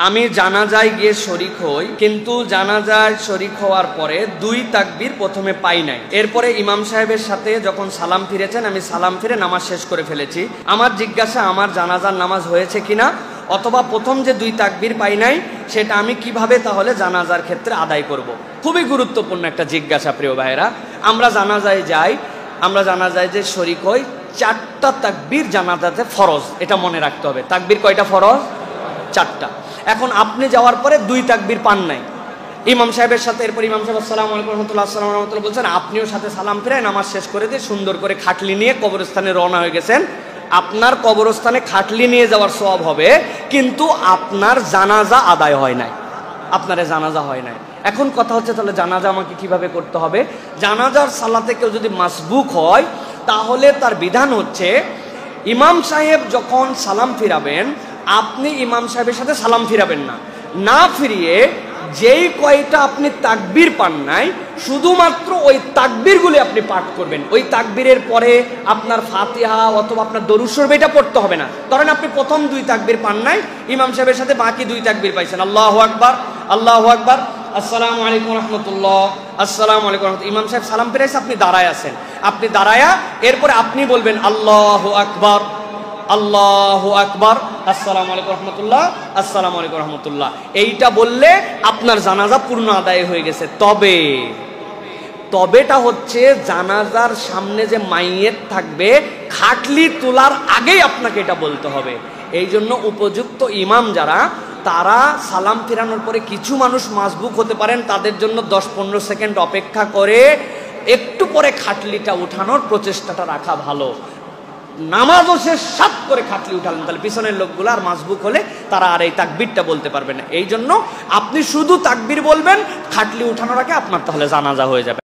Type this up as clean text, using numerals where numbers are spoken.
আমি জানাজায় গিয়ে শরিক হই, কিন্তু জানাজায় শরিক হওয়ার পরে 2 তাকবীর প্রথমে পাই নাই। এরপরে ইমাম সাহেবের সাথে যখন সালাম ফিরেছেন, আমি সালাম ফিরে নামাজ শেষ করে ফেলেছি। আমার জিজ্ঞাসা, আমার জানাজার নামাজ হয়েছে কিনা, অথবা প্রথম যে 2 তাকবীর পাই নাই সেটা আমি কিভাবে তাহলে জানাজার ক্ষেত্রে আদায় করব। খুবই গুরুত্বপূর্ণ একটা জিজ্ঞাসা প্রিয় ভাইয়েরা। আমরা জানাজায় যাই, আমরা জানাজায় যে শরিক হই, 4টা তাকবীর জানাজাতে ফরজ, এটা মনে রাখতে হবে। তাকবীর কয়টা ফরজ? 4টা। এখন আপনি যাওয়ার পরে 2 তাকবীর পান নাই ইমাম সাহেবের সাথে, এরপর ইমাম সাহেব আসসালামু আলাইকুম রহমতুল্লাহ আসসালামু আলাইকুম রহমতুল্লাহ বলছেন, আপনিও সাথে সালাম ফিরে নামাজ শেষ করে দিয়ে সুন্দর করে খাটলি নিয়ে কবরস্থানে রওনা হয়ে গেছেন। আপনার কবরস্থানে খাটলি নিয়ে যাওয়ার সওয়াব হবে, কিন্তু আপনার জানাজা আদায় হয় নাই, আপনার জানাজা হয় নাই। এখন কথা হচ্ছে তাহলে জানাজা আমাকে কিভাবে করতে হবে? জানাজার সালাতে কেউ যদি মাসবুক হয়, তাহলে তার বিধান হচ্ছে ইমাম সাহেব যখন সালাম ফিরাবেন, আপনি ইমাম সাহেবের সাথে সালাম ফিরাবেন না, না ফিরিয়ে যেই কয়টা আপনি তাকবীর পান নাই, শুধুমাত্র ওই তাকবীরগুলি আপনি পাঠ করবেন। ওই তাকবীরের পরে আপনার ফাতিহা অথবা আপনার দরুদ শরীফ এটা পড়তে হবে না। ধরেন আপনি প্রথম 2 তাকবীর পান নাই, ইমাম সাহেবের সাথে বাকি 2 তাকবীর পাইছেন, আল্লাহু আকবার, আল্লাহু আকবার, আসসালামু আলাইকুম রহমতুল্লাহ, আসসালামু আলাইকুম রহমতুল্লাহ। ইমাম সাহেব সালাম ফিরাইছে, আপনি দাঁড়ায় আছেন, আপনি দাঁড়ায়া এরপরে আপনি বলবেন আল্লাহু আকবার, আল্লাহু আকবার, আসসালামু আলাইকুম রহমতুল্লাহ, আসসালামু আলাইকুম রহমতুল্লাহ। এইটা বললে আপনার জানাজা পূর্ণ আদায় হয়ে গেছে। তবেটা হচ্ছে জানাজার সামনে যে মাইয়েত থাকবে, খাটলি তোলার আগেই আপনাকে এটা বলতে হবে। এই জন্য উপযুক্ত ইমাম যারা, তারা সালাম ফিরানোর পরে কিছু মানুষ মাসবুক হতে পারেন, তাদের জন্য 10-15 সেকেন্ড অপেক্ষা করে একটু পরে খাটলিটা উঠানোর প্রচেষ্টাটা রাখা ভালো। নামাজও শেষ সাত করে খাটলি উঠালেন, তাহলে পিছনের লোকগুলো আর মাসবুক হলে তারা আর এই তাকবীরটা বলতে পারবে না। এই জন্য আপনি শুধু তাকবীর বলবেন, খাটলি উঠানোর আগে আপনার তাহলে জানাজা হয়ে যাবে।